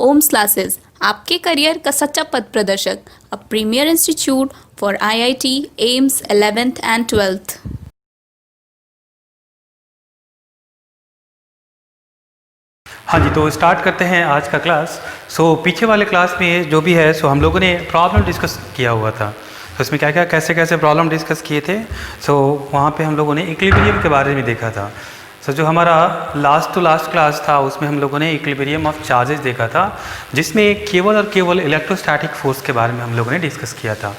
Ohms classes, आपके career का सच्चा पथ प्रदर्शक, a premier institute for IIT AIIMS 11th and 12th। हाँ जी, तो स्टार्ट करते हैं आज का क्लास। पीछे वाले क्लास में जो भी है हम लोगों ने प्रॉब्लम डिस्कस किया हुआ था। उसमें क्या क्या कैसे कैसे प्रॉब्लम डिस्कस किए थे। वहाँ पे हम लोगों ने इक्विलिब्रियम के बारे में देखा था। जो हमारा लास्ट टू लास्ट क्लास था उसमें हम लोगों ने इक्विलिब्रियम ऑफ चार्जेस देखा था, जिसमें केवल और केवल इलेक्ट्रोस्टैटिक फोर्स के बारे में हम लोगों ने डिस्कस किया था।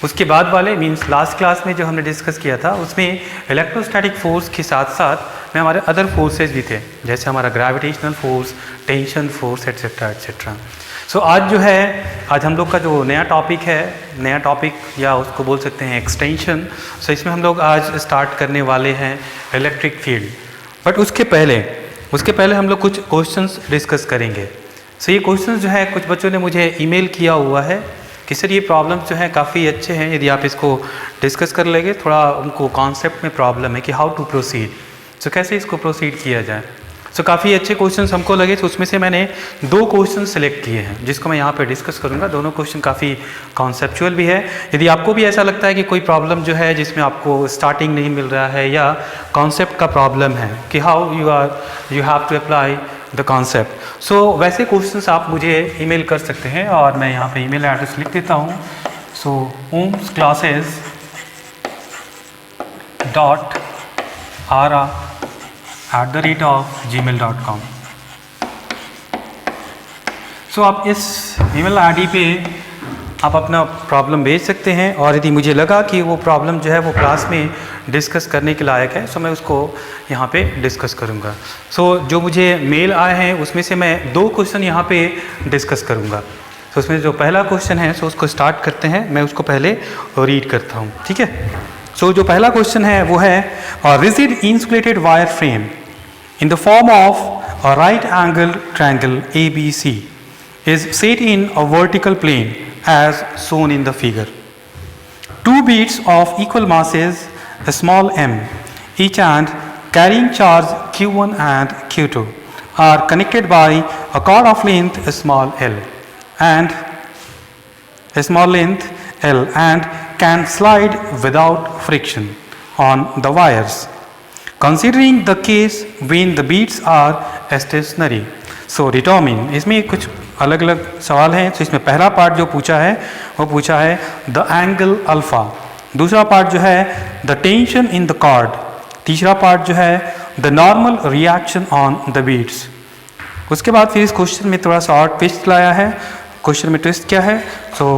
उसके बाद वाले मीन्स लास्ट क्लास में जो हमने डिस्कस किया था उसमें इलेक्ट्रोस्टैटिक फोर्स के साथ साथ में हमारे अदर फोर्सेज भी थे, जैसे हमारा gravitational force, tension force, etcetera etcetera. आज जो है, आज हम लोग का जो नया टॉपिक या उसको बोल सकते हैं एक्सटेंशन। इसमें हम लोग आज स्टार्ट करने वाले हैं इलेक्ट्रिक फील्ड। बट उसके पहले हम लोग कुछ क्वेश्चंस डिस्कस करेंगे। ये क्वेश्चंस जो है कुछ बच्चों ने मुझे ईमेल किया हुआ है कि सर ये प्रॉब्लम्स जो हैं काफ़ी अच्छे हैं, यदि आप इसको डिस्कस कर लेंगे। थोड़ा उनको कॉन्सेप्ट में प्रॉब्लम है कि हाउ टू प्रोसीड, कैसे इसको प्रोसीड किया जाए। काफ़ी अच्छे क्वेश्चंस हमको लगे, उसमें से मैंने 2 क्वेश्चन सेलेक्ट किए हैं जिसको मैं यहाँ पे डिस्कस करूँगा। दोनों क्वेश्चन काफ़ी कॉन्सेप्चुअल भी है। यदि आपको भी ऐसा लगता है कि कोई प्रॉब्लम जो है जिसमें आपको स्टार्टिंग नहीं मिल रहा है या कॉन्सेप्ट का प्रॉब्लम है कि how you have to apply the concept, वैसे क्वेश्चंस आप मुझे ईमेल कर सकते हैं और मैं यहाँ पे ईमेल एड्रेस लिख देता हूँ। omsclasses.ara@gmail.com। आप इस ईमेल आईडी पे आप अपना प्रॉब्लम भेज सकते हैं और यदि मुझे लगा कि वो प्रॉब्लम जो है वो क्लास में डिस्कस करने के लायक है मैं उसको यहाँ पे डिस्कस करूँगा। जो मुझे मेल आए हैं उसमें से मैं 2 क्वेश्चन यहाँ पे डिस्कस करूँगा। उसमें जो पहला क्वेश्चन है उसको स्टार्ट करते हैं, मैं उसको पहले रीड करता हूँ, ठीक है। जो पहला क्वेश्चन है वो है rigid insulated wire frame in the form of a right angle triangle ABC is set in a vertical plane as shown in the figure. 2 beads of equal masses small m each and carrying charge Q1 and Q2 are connected by a cord of length small l and can slide without friction on the wires, considering the case when the beads are stationary. Determine, इसमें कुछ अलग अलग सवाल हैं। इसमें पहला part जो पूछा है वो पूछा है द एंगल अल्फा, दूसरा पार्ट जो है the tension in the cord, तीसरा पार्ट जो है the normal reaction on the beads. उसके बाद फिर इस क्वेश्चन में थोड़ा सा और ट्विस्ट लाया है। क्वेश्चन में ट्विस्ट क्या है?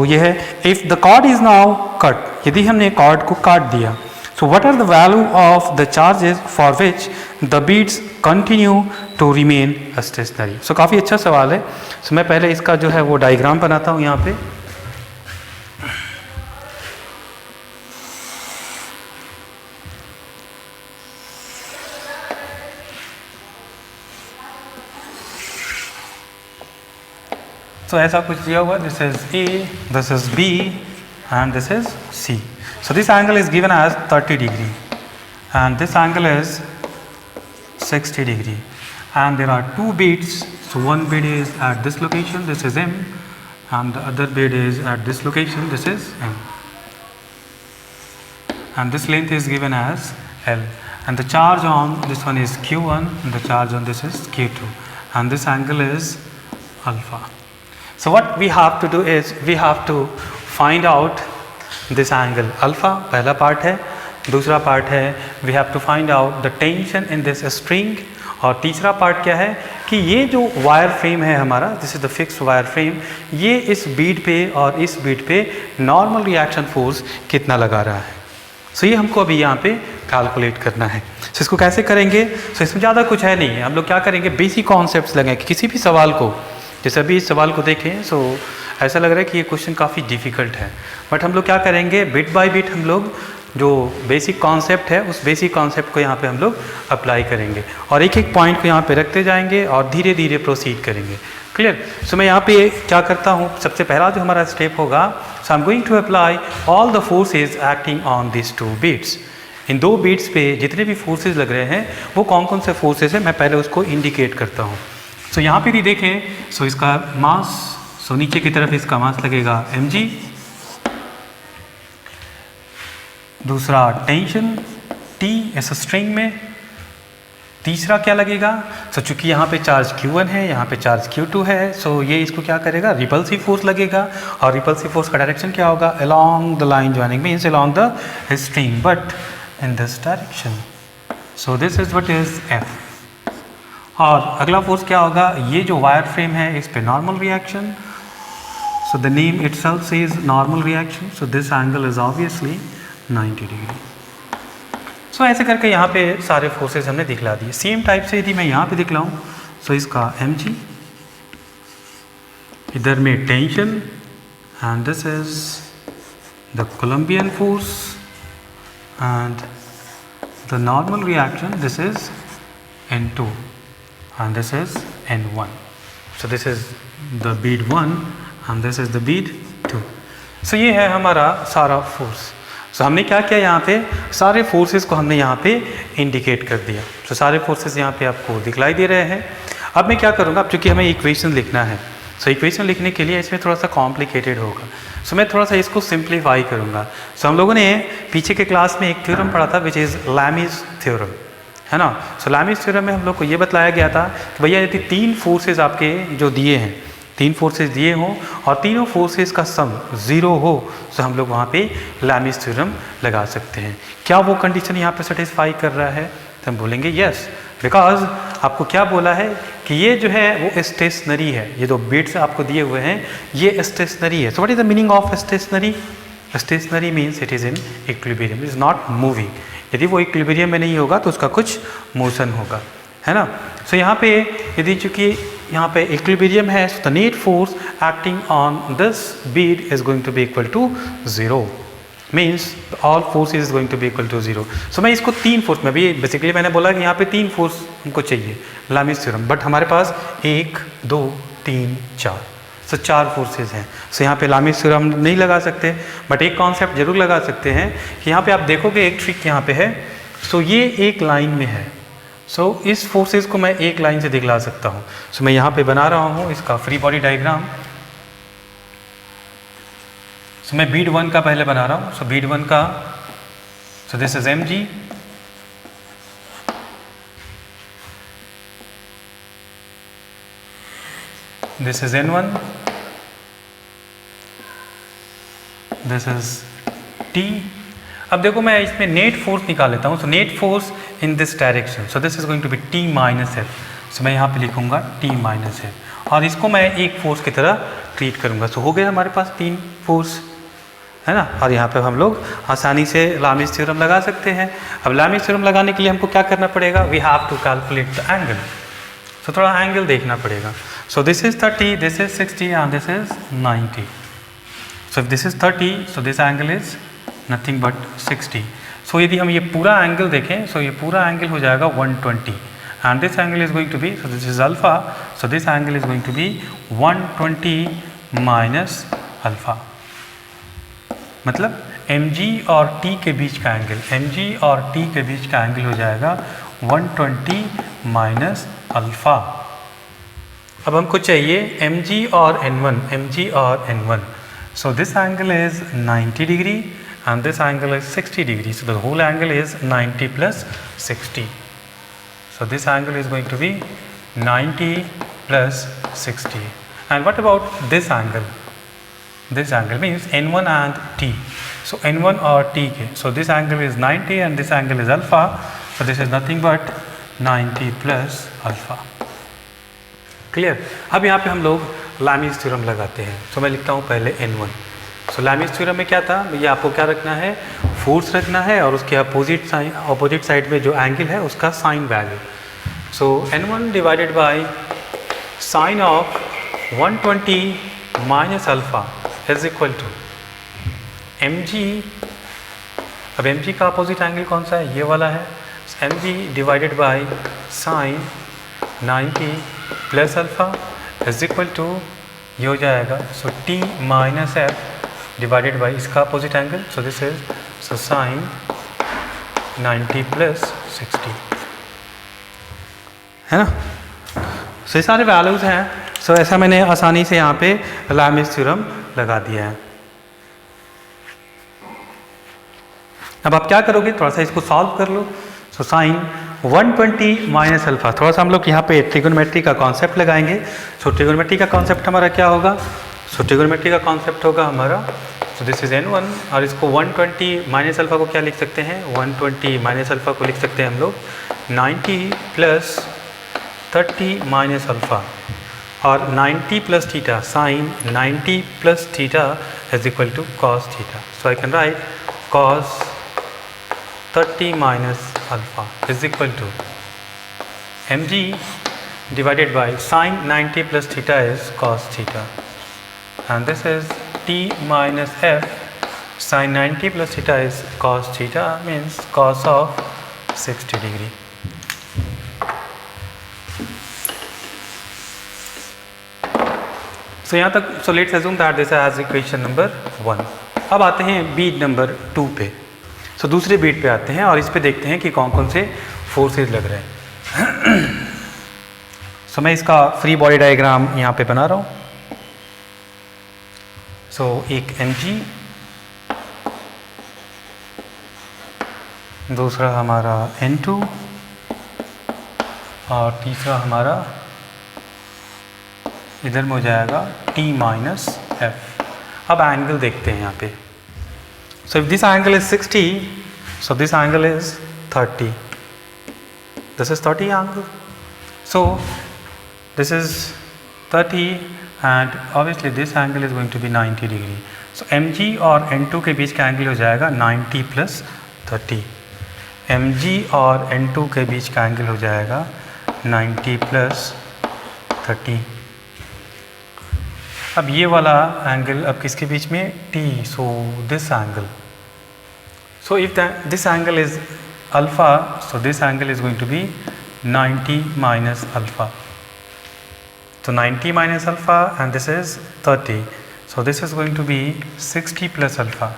ये है if the cord is now cut, यदि हमने कॉर्ड को काट दिया, what are the value of the charges for which the beads continue to remain stationary. काफ़ी अच्छा सवाल है। मैं पहले इसका जो है वो डायग्राम बनाता हूँ यहाँ पे। ऐसा कुछ दिया हुआ, this is A, this is B and this is C. This angle is given as 30 degree and this angle is 60 degree and there are 2 beads. One bead is at this location, this is M, and the other bead is at this location, this is M, and this length is given as L, and the charge on this one is Q1 and the charge on this is Q2 and this angle is alpha. What we have to do is we have to find out this angle alpha, पहला part है। दूसरा part है we have to find out the tension in this string, और तीसरा part क्या है कि ये जो वायर फ्रेम है हमारा, this is the fix wire frame, ये इस बीड पे और इस बीड पे नॉर्मल रिएक्शन फोर्स कितना लगा रहा है। ये हमको अभी यहाँ पे कैलकुलेट करना है। इसको कैसे करेंगे? इसमें ज़्यादा कुछ है नहीं है। हम लोग क्या करेंगे, बेसिक कॉन्सेप्ट्स लगेंगे किसी भी सवाल को। जैसे अभी इस सवाल को देखें ऐसा लग रहा है कि ये क्वेश्चन काफ़ी डिफ़िकल्ट है, बट हम लोग क्या करेंगे, बिट बाय बिट हम लोग जो बेसिक कॉन्सेप्ट है उस बेसिक कॉन्सेप्ट को यहाँ पे हम लोग अप्लाई करेंगे और एक एक पॉइंट को यहाँ पे रखते जाएंगे और धीरे धीरे प्रोसीड करेंगे। क्लियर? मैं यहाँ पे क्या करता हूँ, सबसे पहला जो हमारा स्टेप होगा, I am going to apply all the forces acting on this 2 beads. इन 2 बीट्स पे जितने भी फोर्सेज लग रहे हैं वो कौन कौन से फोर्सेज हैं मैं पहले उसको इंडिकेट करता हूँ। सो यहाँ पे भी देखें, सो इसका मास, सो नीचे की तरफ इसका मास लगेगा mg, दूसरा टेंशन T ऐसा स्ट्रिंग में, तीसरा क्या लगेगा, सो चूंकि यहाँ पे चार्ज Q1 है, यहाँ पे चार्ज Q2 है, सो ये इसको क्या करेगा, रिपल्सिव फोर्स लगेगा, और रिपल्सिव फोर्स का डायरेक्शन क्या होगा, along the line joining means along the string but in this direction, so this is what is F। और अगला फोर्स क्या होगा, ये जो वायर फ्रेम है इस पे normal reaction, so the name itself is normal reaction, so this angle is obviously 90 degree. So ऐसे करके यहाँ पे सारे फोर्सेस हमने दिखला दिए। सेम टाइप से यदि मैं यहाँ पे दिखलाऊँ, सो इसका mg, इधर में tension, and this is the Columbian force, and the normal reaction, this is N2 and this is N1. So this is the bead 1 and this is the bead 2. So ये है हमारा सारा फोर्स। So हमने क्या किया, यहाँ पे सारे फोर्सेस को हमने यहाँ पे इंडिकेट कर दिया। So सारे फोर्सेस यहाँ पे आपको दिखलाई दे रहे हैं। अब मैं क्या करूँगा, अब चूँकि हमें इक्वेशन लिखना है, सो इक्वेशन लिखने के लिए इसमें थोड़ा सा कॉम्प्लिकेटेड होगा, सो मैं थोड़ा सा इसको सिंप्लीफाई करूँगा। सो हम लोगों ने पीछे के क्लास में एक थ्योरम पढ़ा था विच इज़ लैमीज थ्योरम, है ना। सो लैमीज थ्योरम में हम लोग को ये बताया गया था कि भैया यदि तीन फोर्सेस आपके जो दिए हैं, तीन फोर्सेस दिए हों और तीनों फोर्सेस का सम ज़ीरो हो, तो हम लोग वहाँ पे लैमीज थ्योरम लगा सकते हैं। क्या वो कंडीशन यहाँ पे सेटिस्फाई कर रहा है, तो हम बोलेंगे यस, बिकॉज आपको क्या बोला है कि ये जो है वो स्टेशनरी है, ये दो बीट्स आपको दिए हुए हैं ये स्टेशनरी है। So what is the meaning of stationary? Stationary means it is in equilibrium, is not moving. यदि वो इक्विलिब्रियम में नहीं होगा तो उसका कुछ मोशन होगा, है ना। सो यहाँ पे यदि चूँकि यहाँ पे इक्विलिब्रियम है, so the net force acting on this bead is going to be equal to 0, means all force is going to be equal to 0। So मैं इसको तीन फोर्स में भी बेसिकली मैंने बोला कि यहाँ पे तीन फोर्स हमको चाहिए लैमीज थ्योरम, बट हमारे पास 1 2 3 4, सो चार फोर्सेज हैं। सो यहाँ पे लैमीज थ्योरम नहीं लगा सकते, बट एक कॉन्सेप्ट जरूर लगा सकते हैं कि यहाँ पे आप देखोगे एक ट्रिक यहाँ पे है। सो ये एक लाइन में है, सो इस फोर्सेज को मैं एक लाइन से दिखला सकता हूँ। सो मैं यहाँ पे बना रहा हूँ इसका फ्री बॉडी डायग्राम। सो मैं बीड 1 का पहले बना रहा हूँ। सो बीड 1 का, सो this is mg, this is N1, this is T। अब देखो मैं इसमें नेट फोर्स निकाल लेता हूँ। So net force in this direction, so this is going to be T minus F। So मैं यहाँ पे लिखूँगा T माइनस F और इसको मैं एक फोर्स की तरह ट्रीट करूँगा। सो हो गया हमारे पास तीन फोर्स, है ना। और यहाँ पे हम लोग आसानी से लैमीज थ्योरम लगा सकते हैं। अब लैमीज थ्योरम लगाने के लिए हमको क्या करना पड़ेगा, we have to calculate the angle. So थोड़ा एंगल देखना पड़ेगा। So this is 30, this is 60 and this is 90. So if this is 30, so this angle is nothing but 60. So यदि हम ये पूरा एंगल देखें, so ये पूरा एंगल हो जाएगा 120 and this angle is going to be, so this is alpha, so this angle is going to be 120 minus alpha। मतलब mg और t के बीच का एंगल, mg और t के बीच का एंगल हो जाएगा 120 माइनस अल्फा। अब हमको चाहिए mg और n1, mg और n1। So this angle is 90 degree and this angle is 60 degree. So the whole angle is 90 plus 60. So this angle is going to be 90 plus 60. And what about this angle? This angle means n1 and t. So n1 or t के, so this angle is 90 and this angle is alpha. So this is nothing but 90 plus alpha. Clear. अब यहाँ पे हम लोग लैमीज theorem लगाते हैं। तो मैं लिखता हूँ पहले n1। सो लैमीज थ्योरम में क्या था, ये आपको क्या रखना है, फोर्स रखना है और उसके अपोजिट साइड में जो एंगल है उसका sine value. So n1 divided by sine of 120 minus alpha is equal to mg। अब mg का अपोजिट एंगल कौन सा है, ये वाला है। mg divided by sine 90 plus alpha is equal to, ये हो जाएगा so t minus F divided by इसका opposite angle, so this is so sine 90 plus 60, है ना। सो ये सारे वैल्यूज़ हैं। सो ऐसा मैंने आसानी से यहाँ पे लैमिस थ्योरम लगा दिया है। अब आप क्या करोगे, थोड़ा सा इसको सॉल्व कर लो। सो साइन 120 माइनस अल्फा, थोड़ा सा हम लोग यहाँ पे ट्रिगोनोमेट्री का कॉन्सेप्ट लगाएंगे। सो ट्रिगोनोमेट्री का कॉन्सेप्ट हमारा क्या होगा, सो ट्रिगोनोमेट्री का कॉन्सेप्ट होगा हमारा, सो दिस इज n1 और इसको 120 माइनस अल्फा को क्या लिख सकते हैं, 120 माइनस अल्फा को लिख सकते हैं हम लोग 90 प्लस 30 माइनस अल्फा और 90 plus theta, sine 90 plus theta is equal to cos theta. So I can write cos 30 minus alpha is equal to mg divided by sin 90 plus theta is cos theta, and this is t minus f sin 90 plus theta is cos theta, means cos of 60 degree. So यहाँ तक, so let's assume that this has equation number 1. अब आते हैं beat number 2 पे। सो दूसरे beat पे आते हैं और इस पे देखते हैं कि कौन कौन से फोर्सेस लग रहे हैं। सो मैं इसका फ्री बॉडी डायग्राम यहाँ पे बना रहा हूँ। सो एक mg, दूसरा हमारा n2 और तीसरा हमारा इधर में हो जाएगा t माइनस f। अब एंगल देखते हैं यहाँ पे। So if this angle is 60, so this angle is 30. This is 30 angle. So this is 30 and obviously this angle is going to be 90 degree. So mg और n2 के बीच का angle हो जाएगा 90 प्लस 30। mg और n2 के बीच का angle हो जाएगा 90 प्लस 30। अब ये वाला एंगल अब किसके बीच में, t, so this angle. So if this angle is alpha, so this angle is going to be 90 minus alpha. So 90 minus alpha and this is 30. So this is going to be 60 plus alpha.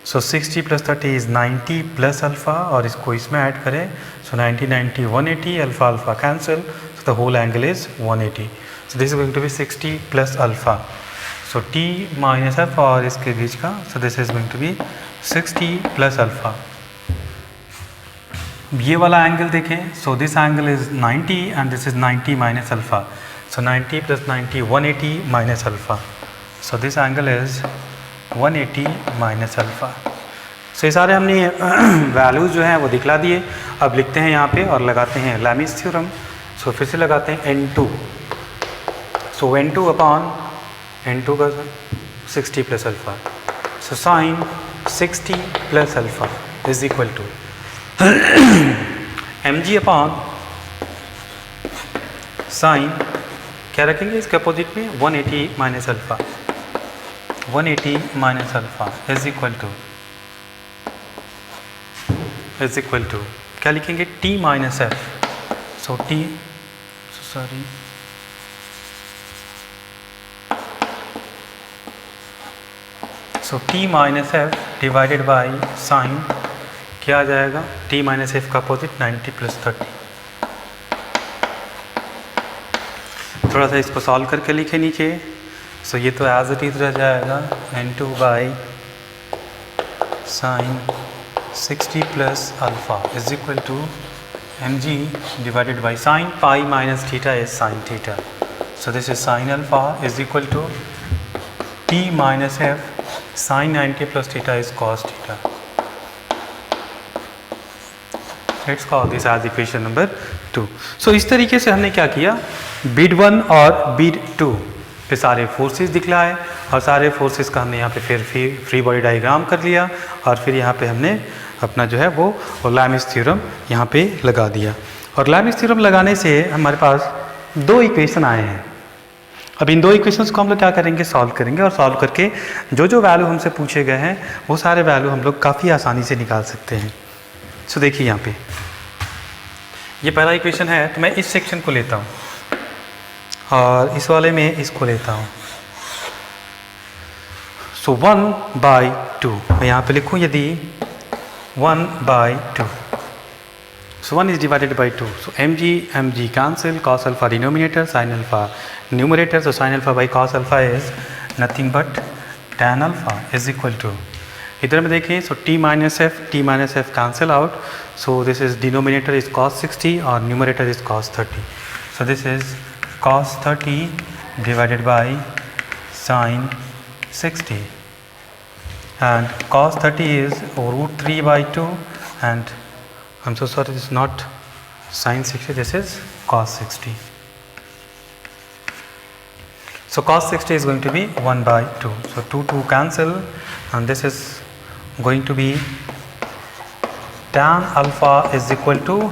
So 60 plus 30 is 90 plus alpha और इसको इसमें add करें, so 90 90 180, alpha alpha cancel, so the whole angle is 180. So this is going to be 60 plus alpha. So t minus alpha और इसके बीच का, so this is going to be 60 plus alpha. ये वाला angle देखें, so this angle is 90 and this is 90 minus alpha. So 90 plus 90 180 minus alpha. So this angle is 180 minus alpha. So ये सारे हमने values जो हैं वो दिखला दिए। अब लिखते हैं यहाँ पे और लगाते हैं लैमिस थ्योरम। सो फिर से लगाते हैं n2। सो n2 अपॉन n2 का 60 plus alpha. So sine 60 plus alpha is equal to mg upon sine क्या रखेंगे इसके अपोजिट में 180 minus alpha, 180 minus alpha is equal to क्या लिखेंगे, t minus F. So t sorry so t minus F divided by sine क्या आ जाएगा, t minus F का अपोजिट 90 प्लस 30। थोड़ा सा इसको सॉल्व करके लिखे नीचे। सो ये तो एज इट इज रह जाएगा n2 by sine 60 plus alpha is equal to mg divided by sine pi minus theta is sine theta. So this is sine alpha is equal to t minus F sine 90 plus theta is cos theta. Let's call this as equation number 2। So इस तरीके से हमने क्या किया, beat 1 और beat 2 पे सारे forces दिखलाए और सारे फोर्सेस का हमने यहाँ पे फिर फ्री बॉडी डायग्राम कर लिया और फिर यहाँ पे हमने अपना जो है वो लैमिस थ्योरम यहाँ पे लगा दिया। और लैमिस थ्योरम लगाने से हमारे पास 2 इक्वेशन आए हैं। अब इन 2 इक्वेशंस को हम लोग क्या करेंगे, सॉल्व करेंगे और सॉल्व करके जो जो वैल्यू हमसे पूछे गए हैं वो सारे वैल्यू हम लोग काफ़ी आसानी से निकाल सकते हैं। सो देखिए यहाँ पे ये पहला इक्वेशन है, तो मैं इस सेक्शन को लेता हूँ और इस वाले में इसको लेता हूँ। सो 1/2 मैं यहाँ पे लिखूँ, यदि 1/2 So 1 is divided by 2. So mg cancel, cos alpha denominator, sin alpha numerator. So sin alpha by cos alpha is nothing but tan alpha is equal to, इधर में देखें, so t minus f cancel out. So this is denominator is cos 60 or numerator is cos 30. So this is cos 30 divided by sin 60, and cos 30 is root 3 by 2, and I'm so sorry, this is not sin 60, this is cos 60. So cos 60 is going to be 1 by 2. So 2 cancel, and this is going to be tan alpha is equal to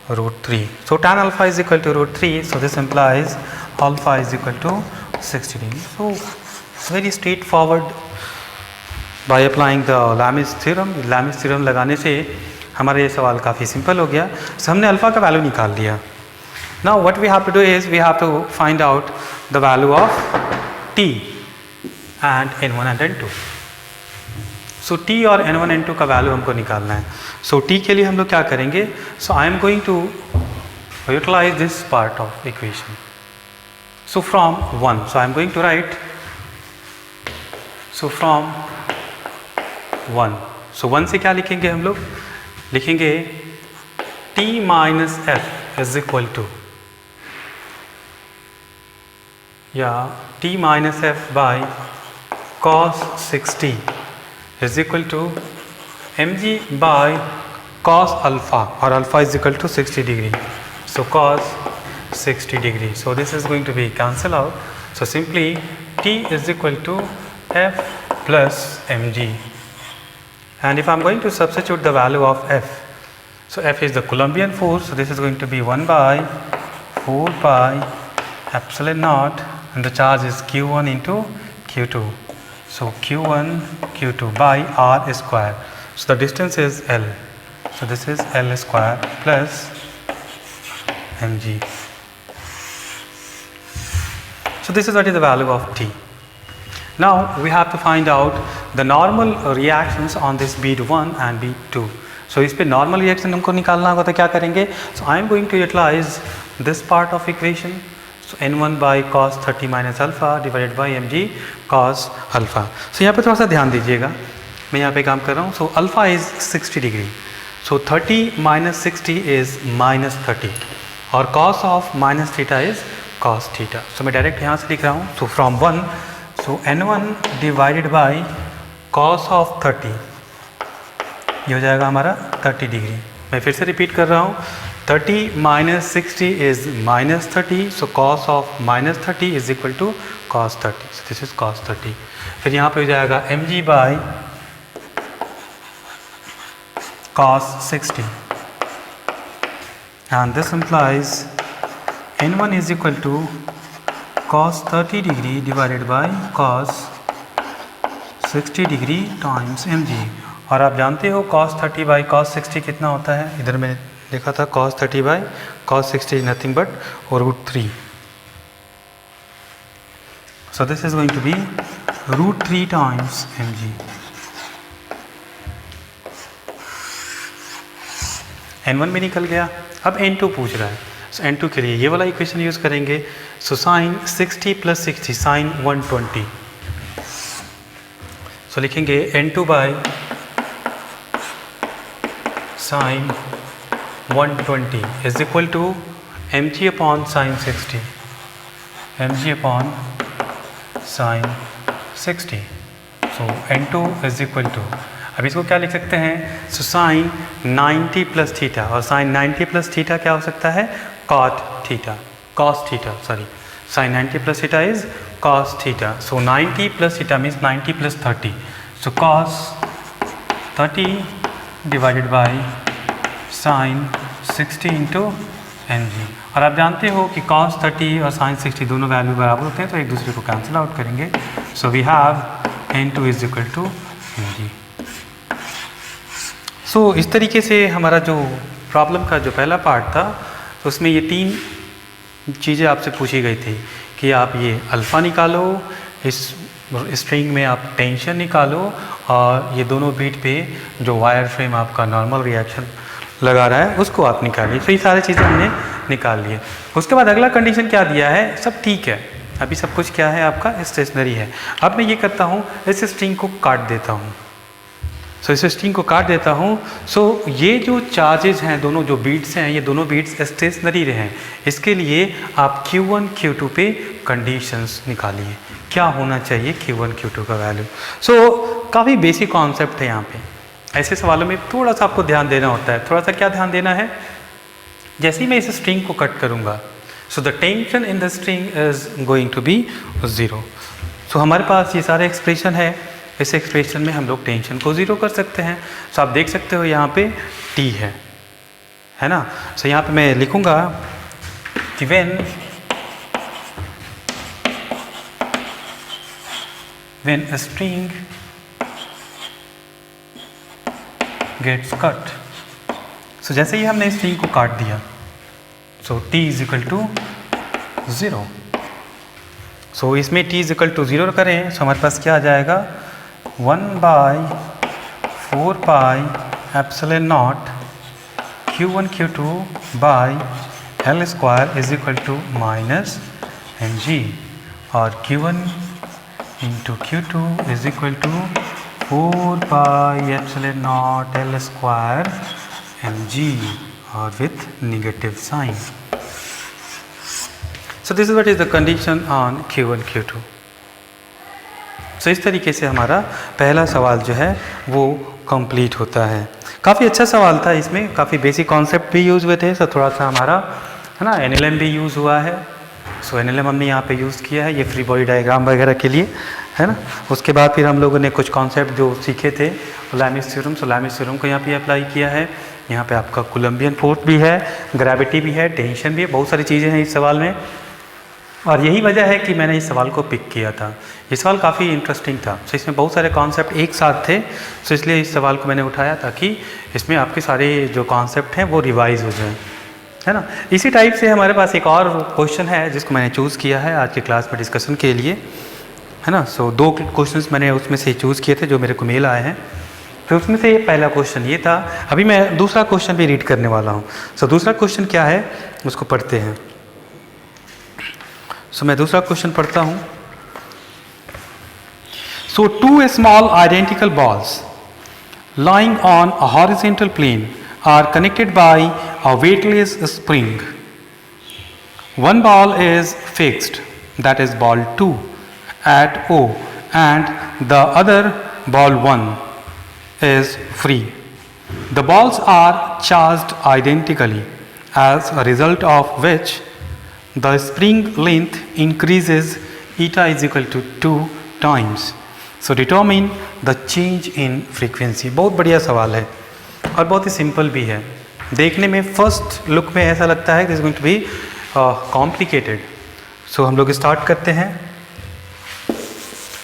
root 3. So tan alpha is equal to root 3. So this implies alpha is equal to 60 degree. So very straightforward by applying the Lami's theorem. Lami's theorem लगाने से हमारा ये सवाल काफ़ी simple हो गया. So हमने alpha का वैल्यू निकाल लिया. Now what we have to do is we have to find out the value of t and n1 and n2. So t और n1 n2 का वैल्यू हमको निकालना है. So t के लिए हम लोग क्या करेंगे? So I am going to utilize this part of equation. So from 1, so I am going to write, so from 1, so 1 से क्या लिखेंगे हम लोग? लिखेंगे t minus f is equal to, या t minus f by cos 60 is equal to mg by cos alpha, or alpha is equal to 60 degree. So cos 60 degree. So this is going to be cancel out. So simply t is equal to f plus mg. And if I am going to substitute the value of f, so f is the Coulombian force, so this is going to be 1 by 4 pi epsilon naught, and the charge is q1 into q2. So q1 q2 by r square. So the distance is l. So this is l square plus mg. So this is what is the value of t. Now we have to find out the normal reactions on this bead 1 and bead 2. So इस पे normal reaction हमको निकालना होगा, तो क्या करेंगे? So I am going to utilize this part of equation. So n1 by cos 30 minus alpha divided by mg cos alpha. So यहाँ पे थोड़ा सा ध्यान दीजिएगा, मैं यहाँ पे काम कर रहा हूँ. So alpha is 60 degree. So 30 minus 60 is minus 30, और cos of minus theta is cos theta. So मैं डायरेक्ट यहाँ से लिख रहा हूँ. So from 1, so n1 divided by cos of 30, ये हो जाएगा हमारा 30 डिग्री. मैं फिर से रिपीट कर रहा हूँ. 30 minus 60 is minus 30. So cos of minus 30 is equal to cos 30. So this is cos 30. फिर यहाँ पे हो जाएगा mg by cos 60, and this implies n1 is equal to cos 30 degree divided by cos 60 degree times mg. और आप जानते हो cos 30 by cos 60 कितना होता है? इधर मैंने लिखा था cos 30 by cos 60 is nothing but root 3. So this is going to be root 3 times mg. n1 भी निकल गया. अब n2 पूछ रहा है. So n2 के लिए ये वाला इक्वेशन यूज़ करेंगे. So sin 60 plus 60 sin 120. So लिखेंगे n2 by sin 120 is equal to mg upon sin 60, mg upon sin 60. So n2 is equal to, अब इसको क्या लिख सकते हैं? So sin 90 plus theta, और sin 90 plus theta क्या हो सकता है? cot theta, cos theta, sorry. Sin 90 plus theta is cos theta. So 90 plus theta means 90 plus 30. So cos 30 divided by sin 60 into mg. और आप जानते हो कि cos 30 और sin 60 दोनों वैल्यू बराबर होते हैं, तो एक दूसरे को कैंसिल आउट करेंगे. So we have n2 is equal to mg. So इस तरीके से हमारा जो प्रॉब्लम का जो पहला पार्ट था, तो उसमें ये 3 चीज़ें आपसे पूछी गई थी कि आप ये अल्फ़ा निकालो, इस स्ट्रिंग में आप टेंशन निकालो, और ये दोनों बीट पे जो वायर फ्रेम आपका नॉर्मल रिएक्शन लगा रहा है उसको आप निकालिए। तो ये सारी चीज़ें हमने निकाल लिए। उसके बाद अगला कंडीशन क्या दिया है, सब ठीक है, अभी सब कुछ क्या है आपका स्टेशनरी है। अब मैं ये करता हूँ, इस स्ट्रिंग को काट देता हूँ। सो इस स्ट्रिंग को काट देता हूँ। सो ये जो चार्जेस हैं, दोनों जो बीट्स हैं, ये दोनों बीट्स स्टेशनरी रहें, इसके लिए आप Q1 Q2 पे कंडीशंस निकालिए, क्या होना चाहिए Q1 Q2 का वैल्यू। सो काफ़ी बेसिक कॉन्सेप्ट है यहाँ पे। ऐसे सवालों में थोड़ा सा आपको ध्यान देना होता है। थोड़ा सा क्या ध्यान देना है, जैसे ही मैं इस स्ट्रिंग को कट करूँगा, so the tension in the string is going to be 0। So हमारे पास ये सारे एक्सप्रेशन है, इस एक्सप्रेशन में हम लोग टेंशन को 0 कर सकते हैं। सो आप देख सकते हो यहाँ पे T है ना। सो यहाँ पे मैं लिखूँगा कि when a string gets cut, सो जैसे ही हमने स्ट्रिंग को काट दिया, सो T इज इक्वल टू 0। सो इसमें T इज इक्वल टू 0 करें, सो हमारे पास क्या आ जाएगा, 1/4 pi epsilon naught Q1 Q2 by L square is equal to minus mg, और Q1 into Q2 is equal to 4 pi epsilon naught L square mg, और with negative sign. So this is what is the condition on Q1 Q2। So इस तरीके से हमारा पहला सवाल जो है वो कंप्लीट होता है। काफ़ी अच्छा सवाल था, इसमें काफ़ी बेसिक कॉन्सेप्ट भी यूज़ हुए थे। सो थोड़ा सा हमारा है ना NLM भी यूज़ हुआ है। सो NLM हमने यहाँ पे यूज़ किया है, ये फ्री बॉडी डायग्राम वगैरह के लिए, है ना। उसके बाद फिर हम लोगों ने कुछ कॉन्सेप्ट जो सीखे थे, लैमिस थ्योरम, सो लैमिस थ्योरम को यहाँ पे अप्लाई किया है। यहाँ पे आपका कोलम्बियन फोर्स भी है, ग्रेविटी भी है, टेंशन भी है, बहुत सारी चीज़ें हैं इस सवाल में। और यही वजह है कि मैंने इस सवाल को पिक किया था। ये सवाल काफ़ी इंटरेस्टिंग था। सो इसमें बहुत सारे कॉन्सेप्ट एक साथ थे, सो इसलिए इस सवाल को मैंने उठाया ताकि इसमें आपके सारे जो कॉन्सेप्ट हैं वो रिवाइज हो जाएं, है ना। इसी टाइप से हमारे पास एक और क्वेश्चन है जिसको मैंने चूज़ किया है आज के क्लास में डिस्कशन के लिए, है ना। सो 2 क्वेश्चंस मैंने उसमें से चूज़ किए थे जो मेरे को मेल आए हैं। तो उसमें से पहला क्वेश्चन ये था। अभी मैं दूसरा क्वेश्चन भी रीड करने वाला हूँ। सो दूसरा क्वेश्चन क्या है उसको पढ़ते हैं। सो मैं दूसरा क्वेश्चन पढ़ता हूँ। सो 2 small identical balls lying on a horizontal plane are connected by a weightless spring. One ball is fixed, that is ball 2, at O, and the other ball 1 is free. The balls are charged identically, as a result of which the spring length increases eta is equal to 2 times. So determine the change in frequency. बहुत बढ़िया सवाल है और बहुत ही simple भी है। देखने में फर्स्ट लुक में ऐसा लगता है कि is going to be complicated. So हम लोग स्टार्ट करते हैं।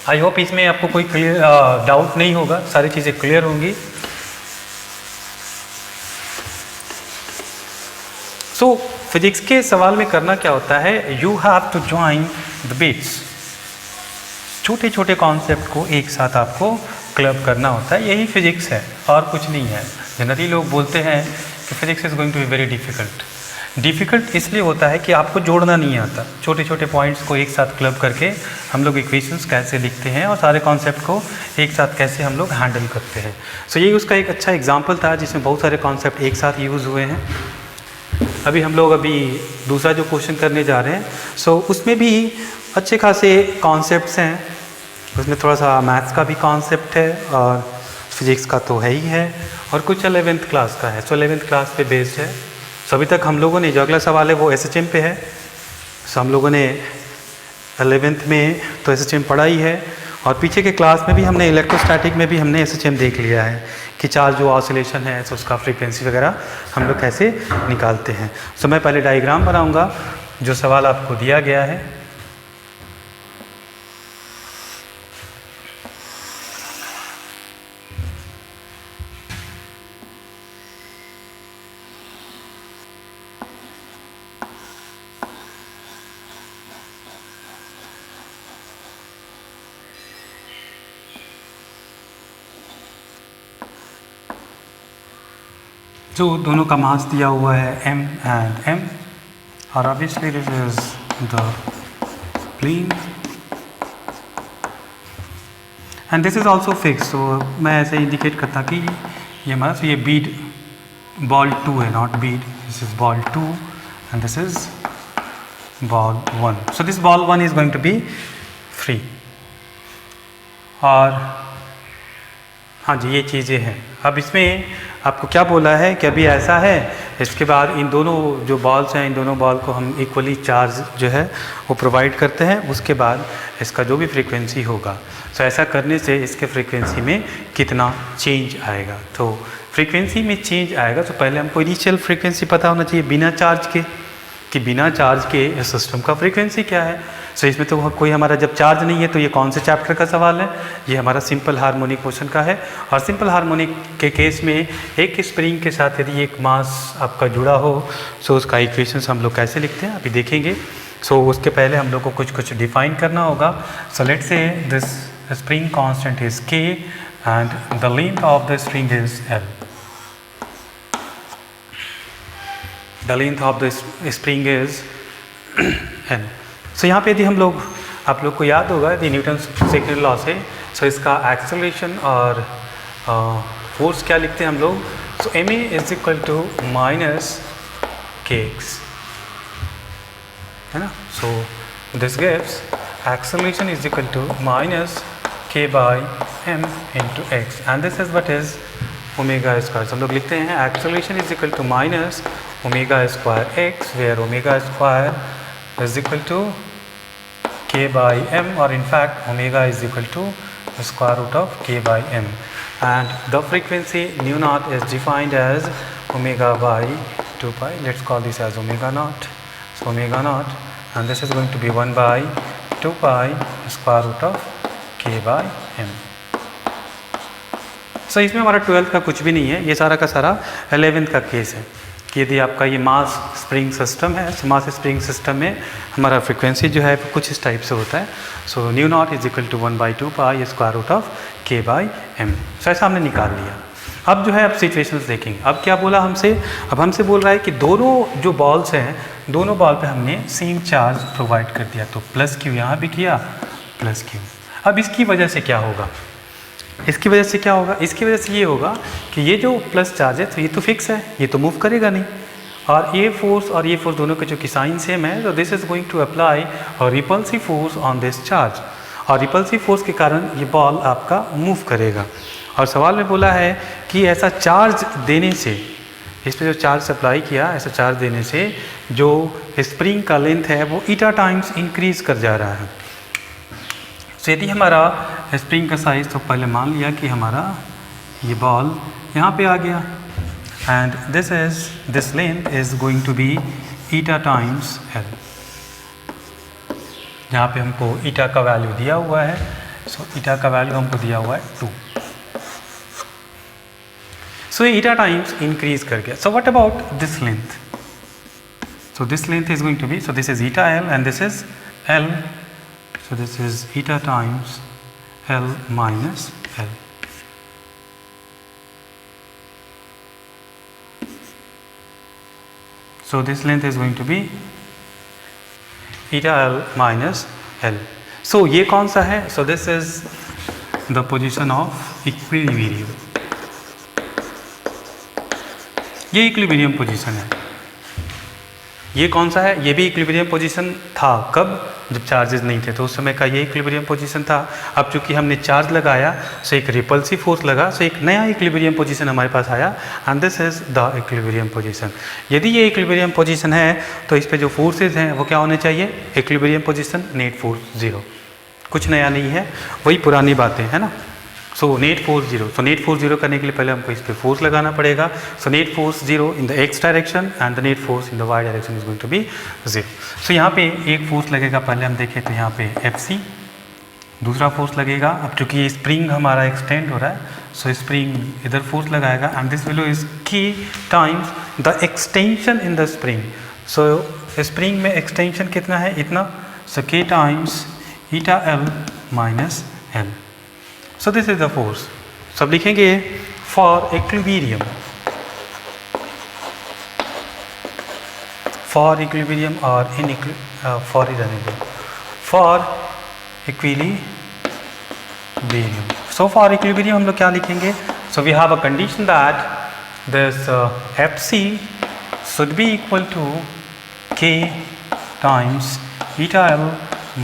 आई होप इसमें आपको कोई क्लियर डाउट नहीं होगा, सारी चीज़ें क्लियर होंगी। सो फिजिक्स के सवाल में करना क्या होता है, you have to join the bits. छोटे छोटे कॉन्सेप्ट को एक साथ आपको क्लब करना होता है, यही फिजिक्स है और कुछ नहीं है। जनरली लोग बोलते हैं कि physics is going to be very difficult. Difficult इसलिए होता है कि आपको जोड़ना नहीं आता। छोटे छोटे पॉइंट्स को एक साथ क्लब करके हम लोग इक्वेशंस कैसे लिखते हैं और सारे कॉन्सेप्ट को एक साथ कैसे हम लोग हैंडल करते हैं। सो यही उसका एक अच्छा एग्जाम्पल था जिसमें बहुत सारे कॉन्सेप्ट एक साथ यूज़ हुए हैं। अभी हम लोग दूसरा जो क्वेश्चन करने जा रहे हैं, सो उसमें भी अच्छे खासे कॉन्सेप्ट्स हैं। उसमें थोड़ा सा मैथ्स का भी कॉन्सेप्ट है और फिजिक्स का तो है ही है, और कुछ 11th क्लास का है। सो 11th क्लास पे बेस्ड है। सो अभी तक हम लोगों ने जो अगला सवाल है वो SHM पे है। सो हम लोगों ने 11th में तो SHM पढ़ा ही है, और पीछे के क्लास में भी हमने इलेक्ट्रोस्टैटिक में भी हमने SHM देख लिया है कि चार्ज जो ऑसिलेशन है तो उसका फ्रीक्वेंसी वगैरह हम लोग कैसे निकालते हैं। सो मैं पहले डायग्राम बनाऊंगा जो सवाल आपको दिया गया है। जो दोनों का मास दिया हुआ है m and m, और obviously this is the plane and this is also fixed. तो मैं ऐसे इंडिकेट करता कि ये हमारा, तो ये bead ball 2 है, not bead, this is ball 2 and this is ball 1. So this ball 1 is going to be free. और हाँ जी, ये चीज़ें हैं. अब इसमें आपको क्या बोला है कि अभी ऐसा है, इसके बाद इन दोनों जो बॉल्स हैं, इन दोनों बॉल को हम इक्वली चार्ज जो है वो प्रोवाइड करते हैं. उसके बाद इसका जो भी फ्रीक्वेंसी होगा, तो ऐसा करने से इसके फ्रीक्वेंसी में कितना चेंज आएगा. तो फ्रीक्वेंसी में चेंज आएगा तो पहले हमको इनिशियल फ्रीक्वेंसी पता होना चाहिए बिना चार्ज के, कि बिना चार्ज के इस सिस्टम का फ्रीक्वेंसी क्या है. सो इसमें तो कोई हमारा जब चार्ज नहीं है तो ये कौन से चैप्टर का सवाल है, ये हमारा सिंपल हार्मोनिक मोशन का है. और सिंपल हार्मोनिक के केस में एक स्प्रिंग के साथ यदि एक मास आपका जुड़ा हो, सो उसका इक्वेशंस हम लोग कैसे लिखते हैं अभी देखेंगे. सो उसके पहले हम लोग को कुछ डिफाइन करना होगा. So let's say this spring constant is k and the length of the spring is l. The length of the spring is n. So यहाँ पे यदि हम लोग, आप लोग को याद होगा यदि न्यूटन सेकेंड लॉ से, सो इसका एक्सेलरेशन और फोर्स क्या लिखते हैं हम लोग. So ma is equal to minus kx, है ना. So this gives acceleration is equal to minus k by m into x and this is what is omega square. हम लोग लिखते हैं acceleration is equal to minus omega square x, where omega square is equal to k by m, और in fact omega is equal to the square root of k by m, and the frequency nu naught is defined as omega by 2 pi. Let's call this as omega naught. So omega naught, and this is going to be 1 by 2 pi square root of k by m. So इसमें हमारा 12th का कुछ भी नहीं है, ये सारा का सारा 11th का केस है कि यदि आपका ये मास स्प्रिंग सिस्टम है, तो मास स्प्रिंग सिस्टम में हमारा फ्रीक्वेंसी जो है कुछ इस टाइप से होता है. So nu naught is equal to 1 by 2 pi square root of k by m. So ऐसा हमने निकाल लिया. अब जो है अब सिचुएशंस देखेंगे. अब क्या बोला हमसे, अब हमसे बोल रहा है कि दोनों जो बॉल्स हैं, दोनों बॉल पे हमने सेम चार्ज प्रोवाइड कर दिया. तो प्लस क्यू यहाँ भी किया, प्लस क्यू. अब इसकी वजह से क्या होगा, इसकी वजह से क्या होगा, इसकी वजह से ये होगा कि ये जो प्लस चार्ज है तो ये तो फिक्स है, ये तो मूव करेगा नहीं. और ये फोर्स और ये फोर्स दोनों के जो कि साइन सेम है, तो this is going to apply और repulsive force on this charge, और रिपल्सिव फोर्स के कारण ये बॉल आपका मूव करेगा. और सवाल में बोला है कि ऐसा चार्ज देने से, इस पर जो चार्ज अप्लाई किया, ऐसा चार्ज देने से जो स्प्रिंग का लेंथ है वो ईटा टाइम्स इंक्रीज कर जा रहा है. तो यदि हमारा स्प्रिंग का साइज, तो पहले मान लिया कि हमारा ये बॉल यहाँ पे आ गया, and this length is going to be eta times l. यहाँ पे हमको ईटा का वैल्यू दिया हुआ है, सो ईटा का वैल्यू हमको दिया हुआ है 2. सो ये ईटा टाइम्स इंक्रीज कर गया. So what about this length, so this length is going to be, so this is eta l and this is l. So this is eta times L minus L. So this length is going to be eta L minus L. So ये कौन सा है? So this is the position of equilibrium. ये equilibrium position है. ये कौन सा है? ये भी इक्विलिब्रियम पोजीशन था. कब? जब चार्जेस नहीं थे, तो उस समय का ये इक्विलिब्रियम पोजीशन था. अब चूंकि हमने चार्ज लगाया, सो एक रिपल्सिव फोर्स लगा, सो एक नया इक्विलिब्रियम पोजीशन हमारे पास आया, and this is the equilibrium position. यदि ये इक्विलिब्रियम पोजीशन है तो इस पे जो फोर्सेज हैं वो क्या होने चाहिए? Equilibrium position, net force 0. कुछ नया नहीं है, वही पुरानी बातें है ना. सो नेट फोर्स 0. सो नेट फोर्स 0 करने के लिए पहले हमको इस पर फोर्स लगाना पड़ेगा. So net force 0 in the x direction and the net force in the y direction is going to be 0. So यहाँ पे एक फोर्स लगेगा, पहले हम देखें तो यहाँ पे Fc. दूसरा फोर्स लगेगा, अब चूँकि ये स्प्रिंग हमारा एक्सटेंड हो रहा है, सो स्प्रिंग इधर फोर्स लगाएगा, and this value is K times the extension in the spring. So spring में एक्सटेंशन कितना है? इतना. सो K times eta L minus L. So this is the force. सब लिखेंगे for equilibrium. for equilibrium or for irregular, for equilibrium. So for equilibrium हम लोग क्या लिखेंगे? So we have a condition that this Fc should be equal to K times eta L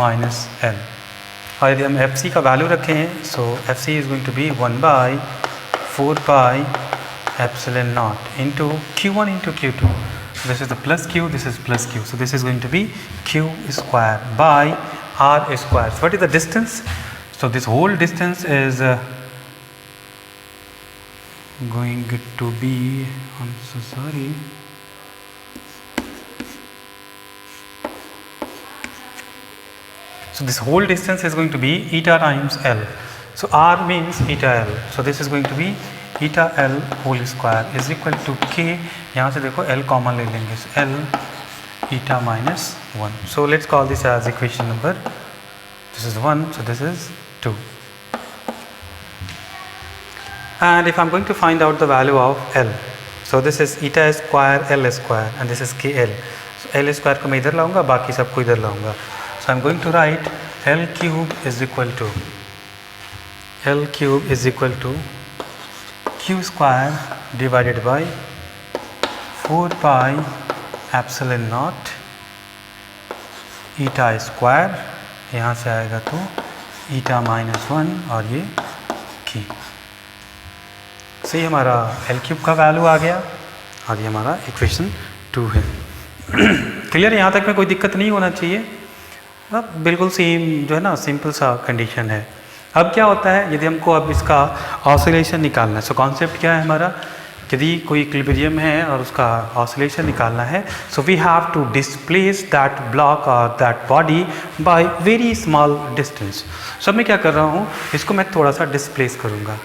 minus L. और यदि हम Fc का value रखें, so Fc is going to be 1 by 4 pi epsilon naught into Q1 into Q2. So this is the plus Q, this is plus Q. So this is going to be Q square by R square. So what is the distance? So this whole distance is going to be, I'm so sorry. So this whole distance is going to be eta times L. So R means eta L. So this is going to be eta L whole square is equal to K. यहाँ से देखो L common ले लेंगे. So L eta minus 1. So let's call this as equation number. This is 1. So this is 2. And if I'm going to find out the value of L, so this is eta square L square and this is KL. So L square को मैं इधर लाऊंगा, बाकी सबको इधर लाऊंगा. So I'm going to write L cube is equal to Q square divided by 4 pi epsilon naught eta square, यहाँ से आएगा तो eta minus 1 और ये K. सही हमारा L क्यूब का वैल्यू आ गया और ये हमारा इक्वेशन 2 है. क्लियर? यहाँ तक में कोई दिक्कत नहीं होना चाहिए. अब बिल्कुल सेम जो है ना, सिंपल सा कंडीशन है. अब क्या होता है यदि हमको अब इसका ऑसिलेशन निकालना है. सो कॉन्सेप्ट क्या है हमारा, यदि कोई इक्विलिब्रियम है और उसका ऑसिलेशन निकालना है, so we have to displace that block और that body by very small distance. So अब मैं क्या कर रहा हूँ, इसको मैं थोड़ा सा डिस्प्लेस करूँगा,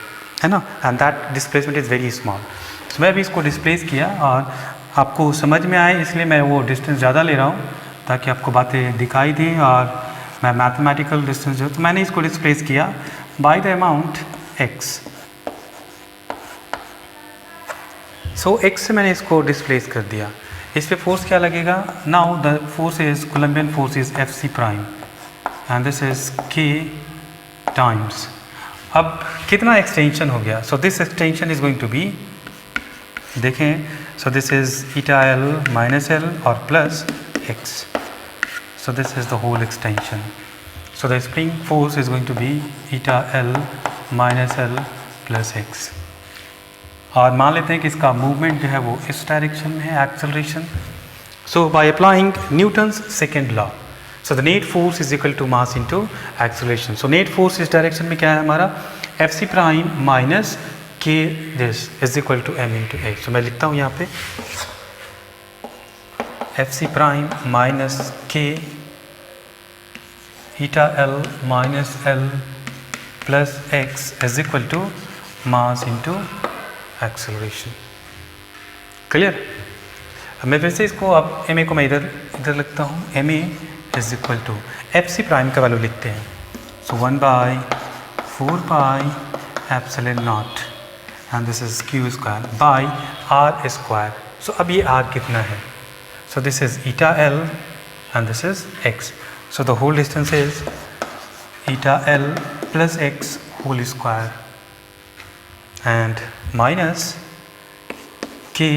है ना, and that displacement is very small. So मैं भी इसको डिस्प्लेस किया और आपको समझ में आए इसलिए मैं वो डिस्टेंस ज़्यादा ले रहा हूँ ताकि आपको बातें दिखाई दें और मैं मैथमेटिकल डिस्टेंस जो, तो मैंने इसको डिस्प्लेस किया by the amount x. So x से मैंने इसको डिस्प्लेस कर दिया. इस पे फोर्स क्या लगेगा? Now the force is Coulombian force is Fc prime and this is K times. अब कितना एक्सटेंशन हो गया? So this extension is going to be, देखें, so this is eta L minus L और plus x. So this is the whole extension. So the spring force is going to be eta L minus L plus x. और मान लेते हैं कि इसका movement जो है वो इस डायरेक्शन में है, acceleration. So by applying Newton's second law, so the net force is equal to mass into acceleration. So net force इस डायरेक्शन में क्या है हमारा? Fc prime minus K this is equal to m into a. So मैं लिखता हूँ यहाँ पे Fc prime minus K eta L minus L plus x is equal to mass into acceleration. Clear? मैं फिर से इसको अब ma को मैं इधर लिखता हूँ. ma is equal to Fc prime का वैल्यू लिखते हैं. So 1 by 4 pi epsilon naught and this is Q square by R square. So अब ये R कितना है? So this is eta L and this is x. So the whole distance is eta L plus x whole square and minus K